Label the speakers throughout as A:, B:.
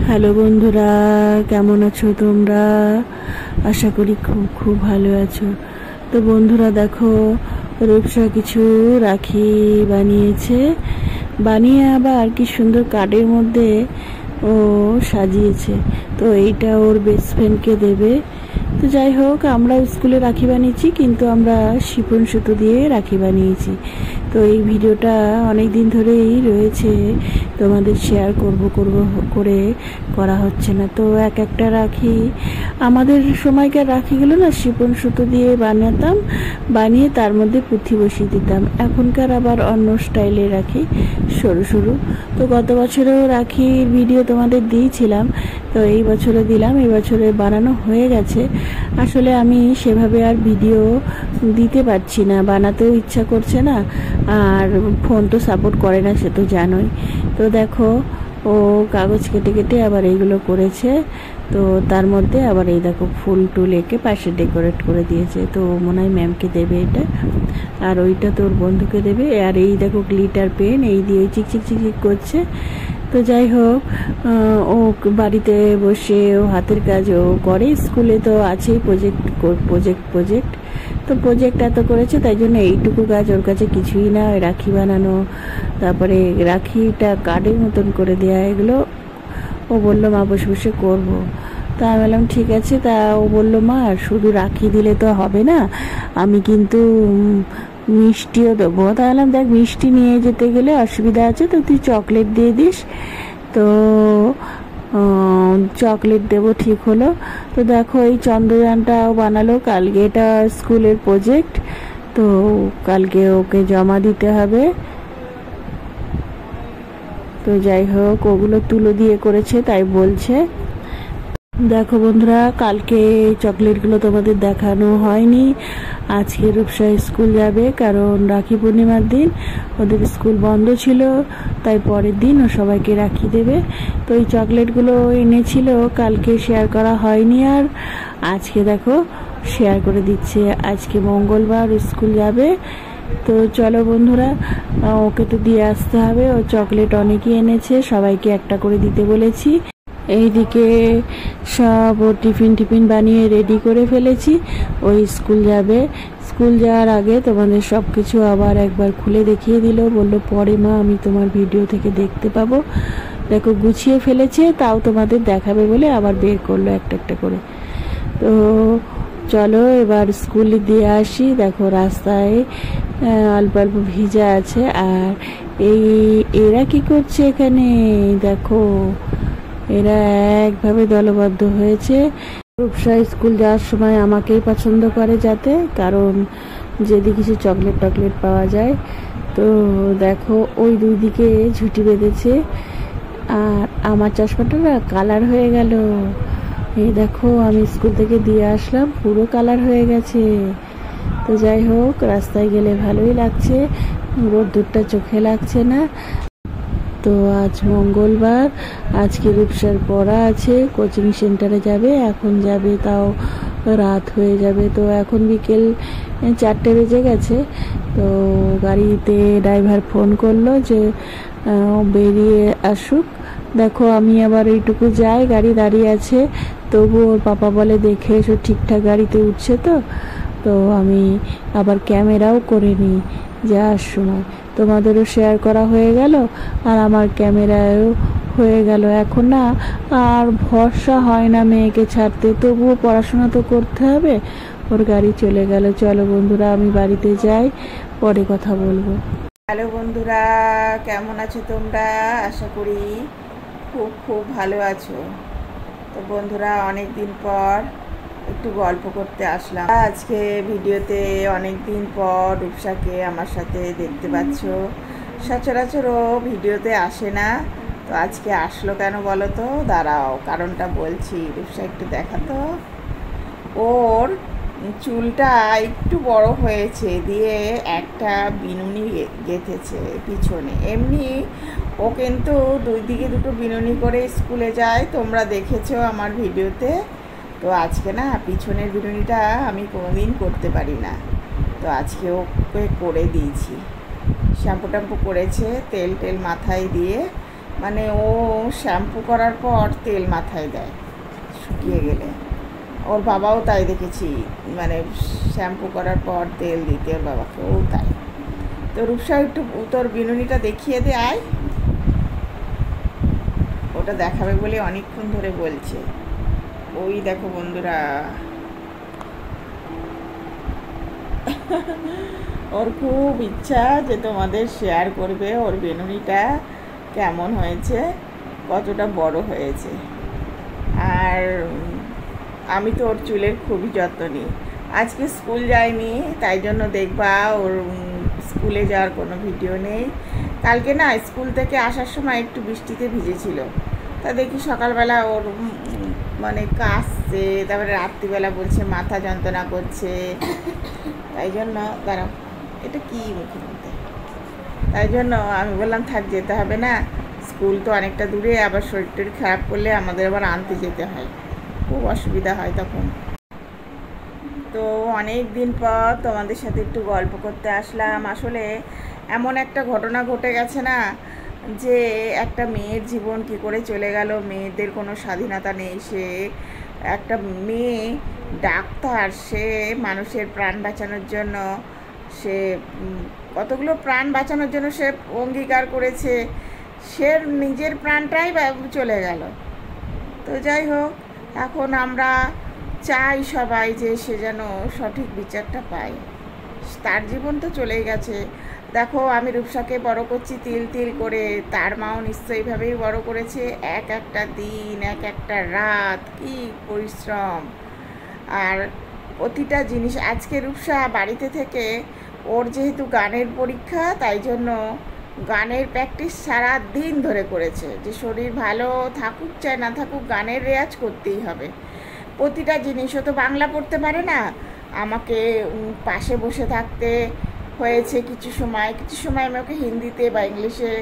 A: Hello বন্ধুরা, কেমন আছো তোমরা? আশা করি খুব খুব ভালো আছো। তো বন্ধুরা দেখো, রূপসা কিছু রাখি বানিয়েছে, বানিয়ে আবার কি সুন্দর কার্ডের মধ্যে ও সাজিয়েছে। তো এইটা ওর বেস্ট ফ্রেন্ডকে দেবে। তো যাই হোক, আমরা স্কুলে রাখি বানিয়েছি, কিন্তু আমরা শিফন সুতো দিয়ে রাখি বানিয়েছি। তো এই ভিডিওটা অনেক দিন ধরেই রয়েছে, তোমাদের শেয়ার করব করে করা হচ্ছে না। তো এক একটা রাখি, আমাদের সময়কার রাখিগুলো না শিফন সুতো দিয়ে বানাতাম, বানিয়ে তার মধ্যে পুঁথি বসিয়ে দিতাম। এখনকার আবার অন্য স্টাইলে রাখি, সরু সরু। তো গত বছরেও রাখির ভিডিও তোমাদের দিয়েছিলাম, তো এই বছরে দিলাম। এই বছরে বানানো হয়ে গেছে। আসলে আমি সেভাবে আর ভিডিও দিতে পারছি না, বানাতেও ইচ্ছা করছে না, আর ফোন তো সাপোর্ট করে না, সে তো জানোই। তো দেখো, ও কাগজ কেটে কেটে আবার এইগুলো করেছে। তো তার মধ্যে আবার এই দেখো ফুল টুল এঁকে পাশে ডেকোরেট করে দিয়েছে। তো মনে হয় ম্যামকে দেবে এটা, আর ওইটা তোর বন্ধুকে দেবে। আর এই দেখো গ্লিটার পেন, এই দিয়ে চিকচিক চিকচিক করছে। তো যাই হোক, ও বাড়িতে বসে ও হাতের কাজ ও করে, স্কুলে তো আছেই প্রজেক্ট। তো প্রজেক্ট এত করেছে, তাই জন্য এইটুকু কাজ ওর কাছে কিছুই না। রাখি বানানো, তারপরে রাখিটা কার্ডের মতন করে দেয়া, এগুলো ও বললো মা বসে বসে করবো। তা আমি বললাম ঠিক আছে। তা ও বললো মা শুধু রাখি দিলে তো হবে না, আমি কিন্তু মিষ্টিও দেবো। তাহলে দেখ, মিষ্টি নিয়ে যেতে গেলে অসুবিধা আছে, তো তুই চকলেট দিয়ে দিস। তো চকলেট দেবো, ঠিক হলো। তো দেখো, এই চন্দ্রযানটাও বানালো কালকে, এটা স্কুলের প্রজেক্ট। তো কালকে ওকে জমা দিতে হবে। তো যাই হোক, ওগুলো তুলো দিয়ে করেছে তাই বলছে। দেখো বন্ধুরা, কালকে চকলেটগুলো তোমাদের দেখানো হয়নি। আজকে রূপসা স্কুল যাবে, কারণ রাখি পূর্ণিমার দিন ওদের স্কুল বন্ধ ছিল, তাই পরের দিন ও সবাইকে রাখি দেবে। তো এই চকলেটগুলো এনেছিল, কালকে শেয়ার করা হয়নি, আর আজকে দেখো শেয়ার করে দিচ্ছে। আজকে মঙ্গলবার স্কুল যাবে। তো চলো বন্ধুরা, ওকে তো দিয়ে আসতে হবে। ও চকলেট অনেকই এনেছে, সবাইকে একটা করে দিতে বলেছি। এইদিকে সব ও টিফিন বানিয়ে রেডি করে ফেলেছি। ওই স্কুল যাবে। স্কুল যাওয়ার আগে তোমাদের সব কিছু আবার একবার খুলে দেখিয়ে দিল, বললো পরে মা আমি তোমার ভিডিও থেকে দেখতে পাবো। দেখো গুছিয়ে ফেলেছে, তাও তোমাদের দেখাবে বলে আবার বের করলো একটা একটা করে। তো চলো এবার স্কুলে দিয়ে আসি। দেখো রাস্তায় অল্প অল্প ভিজা আছে। আর এরা কি করছে এখানে, দেখো এরা একভাবে দলবদ্ধ হয়েছে। রূপসা স্কুল যাওয়ার সময় আমাকেই পছন্দ করে যাতে, কারণ যদি কিছু চকলেট টকলেট পাওয়া যায়। তো দেখো ওই দুই দিকে ঝুঁটি বেঁধেছে, আর আমার চশমাটা না কালার হয়ে গেল। এই দেখো, আমি স্কুল থেকে দিয়ে আসলাম, পুরো কালার হয়ে গেছে। তো যাই হোক, রাস্তায় গেলে ভালোই লাগছে, রোদ্দুরটা চোখে লাগছে না। তো আজ মঙ্গলবার, আজকে রূপসার পড়া আছে, কোচিং সেন্টারে যাবে। এখন যাবে, তাও রাত হয়ে যাবে। তো এখন বিকেল 4টে বেজে গেছে। তো গাড়িতে ড্রাইভার ফোন করলো যে বেরিয়ে আসুক। দেখো আমি আবার এইটুকু যাই, গাড়ি দাঁড়িয়ে আছে, তবু ওর পাপা বলে দেখে এসো ঠিকঠাক গাড়িতে উঠছে তো। তো আমি আবার ক্যামেরাও করে নিই যাওয়ার সময়, তোমাদেরও শেয়ার করা হয়ে গেল, আর আমার ক্যামেরায়ও হয়ে গেল। এখন না আর ভরসা হয় না মেয়েকে ছাড়তে, তবুও পড়াশোনা তো করতে হবে। ওর গাড়ি চলে গেল। চলো বন্ধুরা, আমি বাড়িতে যাই, পরে কথা বলবো।
B: হ্যালো বন্ধুরা, কেমন আছো তোমরা? আশা করি খুব খুব ভালো আছো। তো বন্ধুরা, অনেক দিন পর একটু গল্প করতে আসলাম। আজকে ভিডিওতে অনেক দিন পর রূপসাকে আমার সাথে দেখতে পাচ্ছ। সচরাচর ও ভিডিওতে আসে না, তো আজকে আসলো কেন বলো তো? দাঁড়াও, কারণটা বলছি। রূপসা একটু দেখাতো, ওর চুলটা একটু বড় হয়েছে, দিয়ে একটা বিনুনি গেঁথেছে পিছনে। এমনি ও কিন্তু দুই দিকে দুটো বিনুনি করে স্কুলে যায়, তোমরা দেখেছো আমার ভিডিওতে। তো আজকে না পিছনের বিনুনিটা আমি কোনোদিন করতে পারি না, তো আজকে ওকে করে দিয়েছি। শ্যাম্পু ট্যাম্পু করেছে, তেল টেল মাথায় দিয়ে মানে ও শ্যাম্পু করার পর তেল মাথায় দেয় শুকিয়ে গেলে। ওর বাবাও তাই দেখেছি, মানে শ্যাম্পু করার পর তেল দিতে ওর বাবাকে, ও তাই। তো রূপসা একটু তোর বিনুনিটা দেখিয়ে দে আয়, ওটা দেখাবে বলে অনেকক্ষণ ধরে বলছে। ওই দেখো বন্ধুরা, ওর খুব ইচ্ছা যে তোমাদের শেয়ার করবে ওর বেনুনিটা কেমন হয়েছে, কতটা বড় হয়েছে। আর আমি তো ওর চুলের খুবই যত্ন নিই। আজকে স্কুল যায়নি, তাই জন্য দেখবা ওর স্কুলে যাওয়ার কোনো ভিডিও নেই। কালকে না স্কুল থেকে আসার সময় একটু বৃষ্টিতে ভিজেছিল, তা দেখি সকালবেলা ওর মানে কাশছে, তারপরে রাত্রিবেলা বলছে মাথা যন্ত্রণা করছে। তাই জন্য দাঁড়াও, এটা কি মুখের মধ্যে, তাই জন্য আমি বললাম থাক, যেতে হবে না, স্কুল তো অনেকটা দূরে, আবার শরীর টরীর খারাপ করলে আমাদের আবার আনতে যেতে হয়, খুব অসুবিধা হয় তখন। তো অনেক দিন পর তোমাদের সাথে একটু গল্প করতে আসলাম। আসলে এমন একটা ঘটনা ঘটে গেছে না, যে একটা মেয়ের জীবন কি করে চলে গেল, মেয়েদের কোনো স্বাধীনতা নেই। সে একটা মেয়ে ডাক্তার, সে মানুষের প্রাণ বাঁচানোর জন্য, সে কতগুলো প্রাণ বাঁচানোর জন্য সে অঙ্গীকার করেছে, সে নিজের প্রাণটাই চলে গেল। তো যাই হোক, এখন আমরা চাই সবাই যে সে যেন সঠিক বিচারটা পায়। তার জীবন তো চলেই গেছে। দেখো, আমি রূপসাকে বড় করছি তিল তিল করে, তার মাও নিশ্চয়ইভাবেই বড় করেছে। এক একটা দিন, এক একটা রাত, কি পরিশ্রম। আর প্রতিটা জিনিস, আজকে রূপসা বাড়িতে থেকে, ওর যেহেতু গানের পরীক্ষা, তাই জন্য গানের প্র্যাকটিস সারা দিন ধরে করেছে, যে শরীর ভালো থাকুক চাই না থাকুক গানের রেয়াজ করতেই হবে। প্রতিটা জিনিস, ও তো বাংলা পড়তে পারে না, আমাকে পাশে বসে থাকতে হয়েছে কিছু সময়। কিছু সময় আমি ওকে হিন্দিতে বা ইংলিশে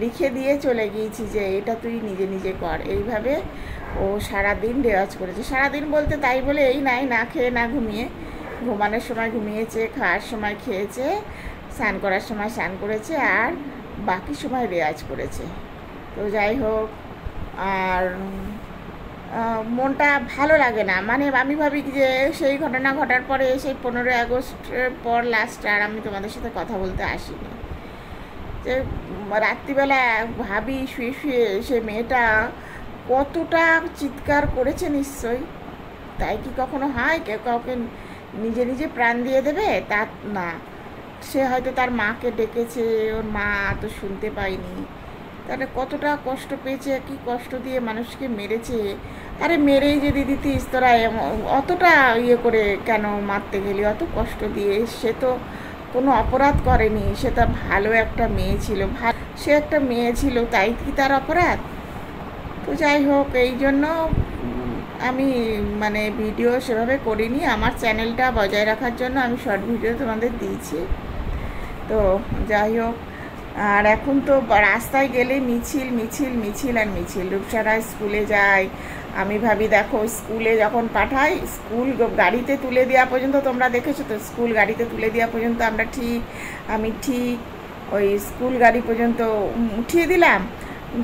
B: লিখে দিয়ে চলে গিয়েছি যে এটা তুই নিজে নিজে কর। এইভাবে ও সারাদিন রেওয়াজ করেছে। সারাদিন বলতে তাই বলে এই নাই, না খেয়ে না ঘুমিয়ে, ঘুমানোর সময় ঘুমিয়েছে, খাওয়ার সময় খেয়েছে, স্নান করার সময় স্নান করেছে, আর বাকি সময় রেওয়াজ করেছে। তো যাই হোক, আর মনটা ভালো লাগে না, মানে আমি ভাবি যে সেই ঘটনা ঘটার পরে, সেই 15ই আগস্টের পর লাস্ট আর আমি তোমাদের সাথে কথা বলতে আসিনি। যে রাত্রিবেলা ভাবি শুয়ে শুয়ে, সে মেয়েটা কতটা চিৎকার করেছে নিশ্চয়ই। তাই কি কখনো হয় কেউ কাউকে নিজে নিজে প্রাণ দিয়ে দেবে? তা না, সে হয়তো তার মাকে ডেকেছে, ওর মা তো শুনতে পায়নি। তাহলে কতটা কষ্ট পেয়েছে, কি কষ্ট দিয়ে মানুষকে মেরেছে। আরে মেরেই যদি দিতিস তোরা, অতটা ইয়ে করে কেন মারতে গেলি, অত কষ্ট দিয়ে? সে তো কোনো অপরাধ করেনি, সে তো ভালো একটা মেয়ে ছিল, সে একটা মেয়ে ছিল, তাই কি তার অপরাধ? তো যাই হোক, এই জন্য আমি মানে ভিডিও সেভাবে করিনি, আমার চ্যানেলটা বজায় রাখার জন্য আমি শর্ট ভিডিও তোমাদের দিয়েছি। তো যাই হোক, আর এখন তো রাস্তায় গেলে মিছিল মিছিল মিছিল আর মিছিল। রূপসারা স্কুলে যায়, আমি ভাবি দেখো স্কুলে যখন পাঠাই, স্কুল গাড়িতে তুলে দেওয়া পর্যন্ত, তোমরা দেখেছো তো, স্কুল গাড়িতে তুলে দেওয়া পর্যন্ত আমি ঠিক ওই স্কুল গাড়ি পর্যন্ত উঠিয়ে দিলাম,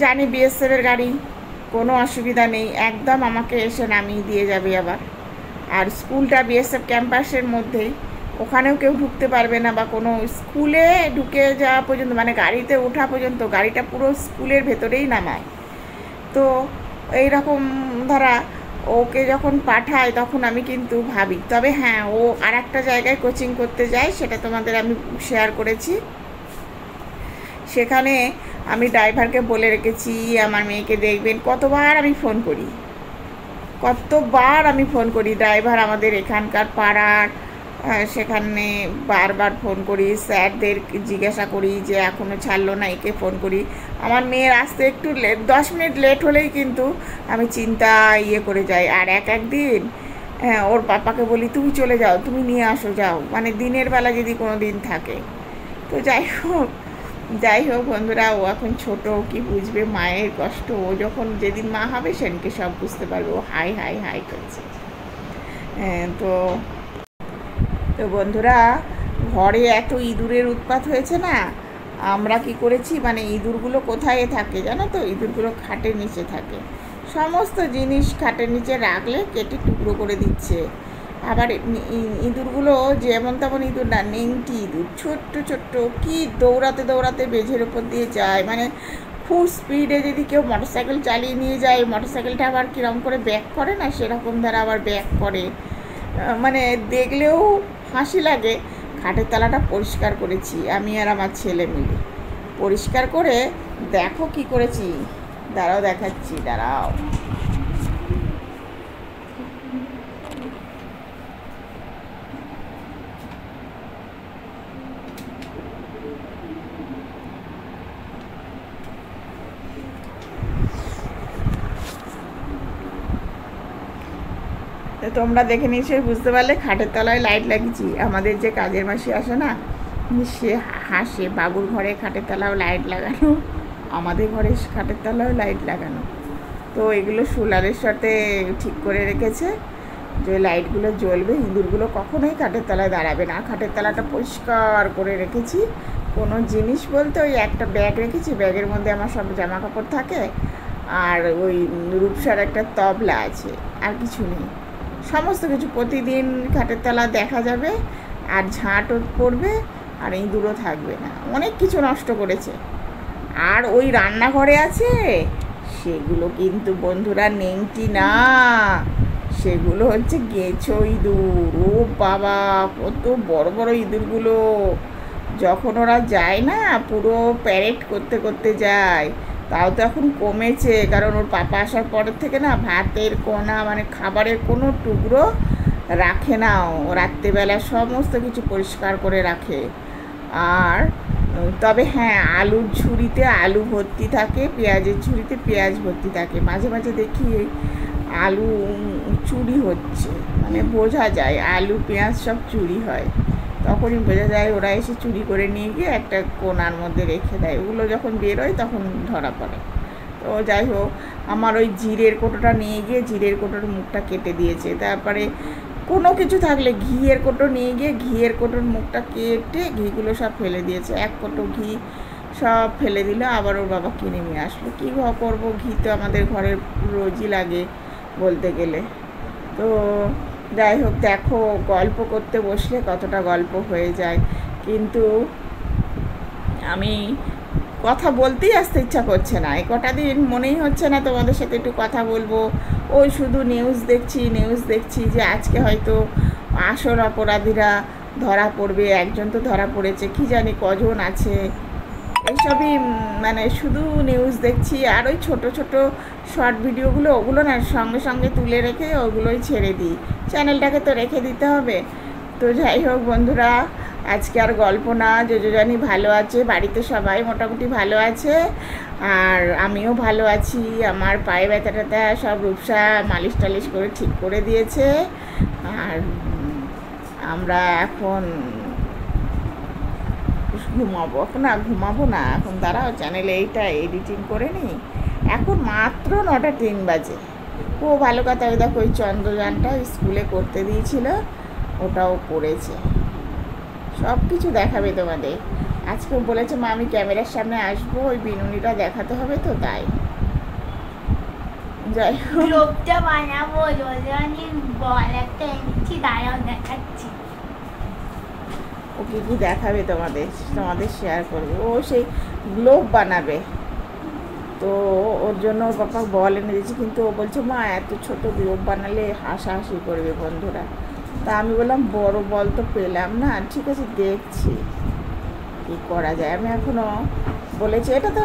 B: জানি বিএসএফের গাড়ি, কোনো অসুবিধা নেই, একদম আমাকে এসে নামিয়ে দিয়ে যাবে আবার। আর স্কুলটা বিএসএফ ক্যাম্পাসের মধ্যেই, ওখানেও কেউ ঢুকতে পারবে না, বা কোনো স্কুলে ঢুকে যাওয়া পর্যন্ত, মানে গাড়িতে ওঠা পর্যন্ত, গাড়িটা পুরো স্কুলের ভেতরেই নামায়। তো এইরকম ধারা, ওকে যখন পাঠায় তখন আমি কিন্তু ভাবি। তবে হ্যাঁ, ও আর একটা জায়গায় কোচিং করতে যায়, সেটা তোমাদের আমি শেয়ার করেছি। সেখানে আমি ড্রাইভারকে বলে রেখেছি আমার মেয়েকে দেখবেন। কতবার আমি ফোন করি, ড্রাইভার আমাদের এখানকার পাড়ার, সেখানে বারবার ফোন করি, স্যারদের জিজ্ঞাসা করি যে এখনও ছাড়লো না, একে ফোন করি। আমার মেয়ের আসতে একটু 10 মিনিট লেট হলেই কিন্তু আমি চিন্তা করে যাই। আর একদিন ওর পাপাকে বলি তুমি চলে যাও, তুমি নিয়ে আসো, যাও, মানে দিনের বেলা যদি কোনো দিন থাকে। তো যাই হোক বন্ধুরা, ও এখন ছোট, কি বুঝবে মায়ের কষ্ট। ও যখন যেদিন মা হবে সেদিনকে সব বুঝতে পারবে। ও হাই হাই হাই করছে। তো বন্ধুরা, ঘরে এত ইঁদুরের উৎপাত হয়েছে না, আমরা কি করেছি, মানে ইঁদুরগুলো কোথায় থাকে জানো তো, ইঁদুরগুলো খাটের নিচে থাকে। সমস্ত জিনিস খাটের নিচে রাখলে কেটে টুকরো করে দিচ্ছে। আবার ইঁদুরগুলো যেমন তেমন ইঁদুর না, নেংটি ইঁদুর, ছোট্ট ছোট্ট, কি দৌড়াতে দৌড়াতে মেঝের ওপর দিয়ে যায়। মানে খুব স্পিডে যদি কেউ মোটরসাইকেল চালিয়ে নিয়ে যায়, মোটরসাইকেলটা আবার কীরকম করে ব্যাক করে না, সেরকম দ্বারা আবার ব্যাক করে। মানে দেখলেও হাসি লাগে। খাটের তলাটা পরিষ্কার করেছি আমি আর আমার ছেলে মিলে। পরিষ্কার করে দেখো কি করেছি, দাঁড়াও দেখাচ্ছি, দাঁড়াও। তো তোমরা দেখে নিশ্চয়ই বুঝতে পারলে খাটের তলায় লাইট লাগিয়েছি। আমাদের যে কাজের মাসি আসে না, সে হাসে, বাবুর ঘরে খাটের তলাও লাইট লাগানো, আমাদের ঘরে খাটের তলাও লাইট লাগানো। তো এগুলো সোলারের সাথে ঠিক করে রেখেছে যে লাইটগুলো জ্বলবে, ইঁদুরগুলো কখনোই খাটের তলায় দাঁড়াবে না। খাটের তলাটা পরিষ্কার করে রেখেছি। কোনো জিনিস বলতে ওই একটা ব্যাগ রেখেছি, ব্যাগের মধ্যে আমার সব জামা কাপড় থাকে, আর ওই রূপসার একটা তবলা আছে, আর কিছু নেই। সমস্ত কিছু প্রতিদিন খাটের তলা দেখা যাবে, আর ঝাঁটও পড়বে, আর ইঁদুরও থাকবে না। অনেক কিছু নষ্ট করেছে। আর ওই রান্নাঘরে আছে, সেগুলো কিন্তু বন্ধুরা নেংটি না, সেগুলো হচ্ছে গেছো ইঁদুর। ও বাবা, কত বড় বড় ইঁদুরগুলো! যখন ওরা যায় না, পুরো প্যারেড করতে করতে যায়। তাও তো এখন কমেছে, কারণ ওর পাপা আসার পরের থেকে না ভাতের কোনা, মানে খাবারের কোনো টুকরো রাখে না। ও রাত্রেবেলা সমস্ত কিছু পরিষ্কার করে রাখে। আর তবে হ্যাঁ, আলুর ঝুড়িতে আলু ভর্তি থাকে, পেঁয়াজের ঝুড়িতে পেঁয়াজ ভর্তি থাকে। মাঝে মাঝে দেখি আলু চুরি হচ্ছে, মানে বোঝা যায় আলু পেঁয়াজ সব চুরি হয়, তখনই বোঝা যায় ওরা এসে চুরি করে নিয়ে গিয়ে একটা কোনার মধ্যে রেখে দেয়। ওগুলো যখন বেরোয় তখন ধরা পড়ে। তো যাই হোক, আমার ওই জিরের কোটোটা নিয়ে গিয়ে জিরের কোটোর মুখটা কেটে দিয়েছে। তারপরে কোনো কিছু থাকলে ঘিয়ের কোটো নিয়ে গিয়ে ঘিয়ের কোটোর মুখটা কেটে ঘিগুলো সব ফেলে দিয়েছে। এক কোটো ঘি সব ফেলে দিল, আবার ওর বাবা কিনে নিয়ে আসলো। কী করবো, ঘি তো আমাদের ঘরে রোজই লাগে বলতে গেলে। তো যাই হোক, দেখো গল্প করতে বসলে কতটা গল্প হয়ে যায়, কিন্তু আমি কথা বলতেই আসতে ইচ্ছা করছে না। এই কটা দিন মনেই হচ্ছে না তোমাদের সাথে একটু কথা বলবো। ওই শুধু নিউজ দেখছি যে আজকে হয়তো আসল অপরাধীরা ধরা পড়বে। একজন তো ধরা পড়েছে, কি জানি কজন আছে, এইসবই মানে শুধু নিউজ দেখছি। আর ওই ছোটো ছোটো শর্ট ভিডিওগুলো, ওগুলো না সঙ্গে সঙ্গে তুলে রেখে ওগুলোই ছেড়ে দিই। চ্যানেলটাকে তো রেখে দিতে হবে। তো যাই হোক বন্ধুরা, আজকে আর গল্প না। যোজনী ভালো আছে, বাড়িতে সবাই মোটামুটি ভালো আছে, আর আমিও ভালো আছি। আমার পায়ে ব্যথা ট্যাথা সব রূপসা মালিশ টালিশ করে ঠিক করে দিয়েছে। আর আমরা এখন ঘুমাবো না এখন। দাঁড়াও, চ্যানেলে এইটা এডিটিং করে নিই। এখন মাত্র 9:03 বাজে। ও ভালো কথা, ওই দেখো ওই চন্দ্রযানটা স্কুলে করতে দিয়েছিল, ওটাও করেছে। সব কিছু দেখাবে তোমাদের। আজকে বলেছে মা আমি ক্যামেরার সামনে আসবো, ওই বিনুনিটা দেখাতে হবে, তো তাই। যাই হোক,
C: বানাবো, বল একটা এনেছি, দাঁড়াও দেখাচ্ছি।
B: ও কী কী দেখাবে তোমাদের শেয়ার করবে। ও সেই গ্লোব বানাবে, তো ওর জন্য ওর পাপা বল এনে দিয়েছি, কিন্তু ও বলছে মা এত ছোটো গ্লোব বানালে হাসাহাসি করবে বন্ধুরা। তা আমি বললাম বড় বল তো পেলাম না, ঠিক আছে দেখছি কী করা যায়। আমি এখনও বলেছি, এটা তো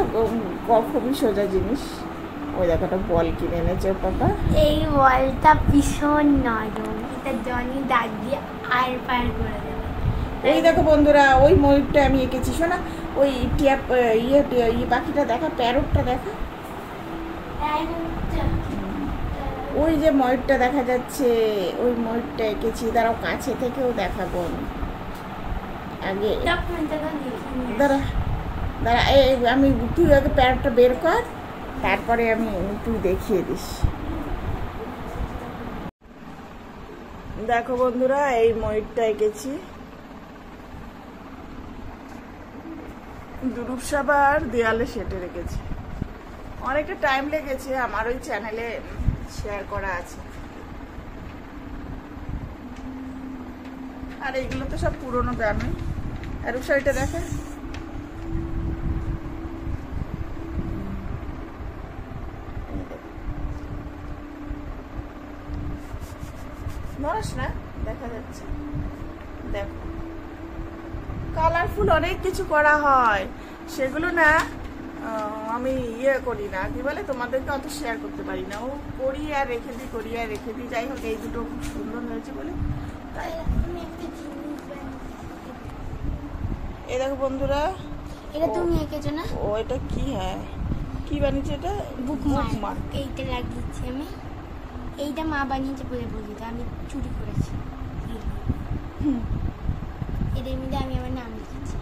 B: খুবই সোজা জিনিস। ওই দেখো একটা বল কিনে এনেছে ওর পাপা।
C: এই বলটা ভীষণ নরম, এটা জনি দাগ দিয়ে আর পার করে দেবে।
B: এই দেখো বন্ধুরা, ওই ময়ূরটা আমি এঁকেছি। শোনা, ওই ইয়ে পাখিটা দেখা, প্যারটটা দেখা, ওই যে ময়ূরটা দেখা যাচ্ছে, ওই ময়ূরটা এঁকেছি। দাঁড়াও, কাছে থেকেও দেখাবো আমি। আগে দাঁড়া, আমি তুই আগে প্যারটটা বের কর, তারপরে তুই দেখিয়ে দিস। দেখো বন্ধুরা, এই ময়ূরটা এঁকেছি। রূপসাবার দেয়ালে সেটে রেখেছি, অনেকটা টাইম লেগেছে, আমার ওই চ্যানেলে শেয়ার করা আছে। আর এইগুলো তো সব পুরোনো দামে। আর রূপসারিটা দেখে নড়াস না, দেখা যাচ্ছে। দেখো কালারফুল অনেক কিছু করা হয়, সেগুলো না আমি করি না, কি বলে তোমাদেরকে অত শেয়ার করতে পারি না। ও করি আর রেখে দিই, করি আর রেখে দিই। যাই হোক এই দুটো খুব সুন্দর হয়েছে বলে তাই। এই দেখো বন্ধুরা,
C: এটা তুমি এঁকেছো না?
B: ও এটা কি, হ্যাঁ কি বানিয়েছে এটা?
C: বুকমার্ক। এইটা লাগিয়েছি আমি, এইটা মা বানিয়েছে বলে বলি, আমি চুরি করেছি। এদের মধ্যে আমি আমার নাম লিখেছি।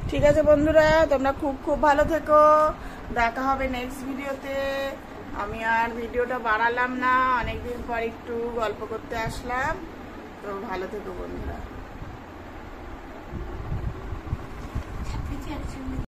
B: ঠিক আছে বন্ধুরা, তোমরা খুব খুব ভালো থেকো, দেখা হবে নেক্সট ভিডিওতে। আমি আর ভিডিওটা বাড়ালাম না, অনেকদিন পর একটু গল্প করতে আসলাম, তো ভালো থেকো বন্ধুরা।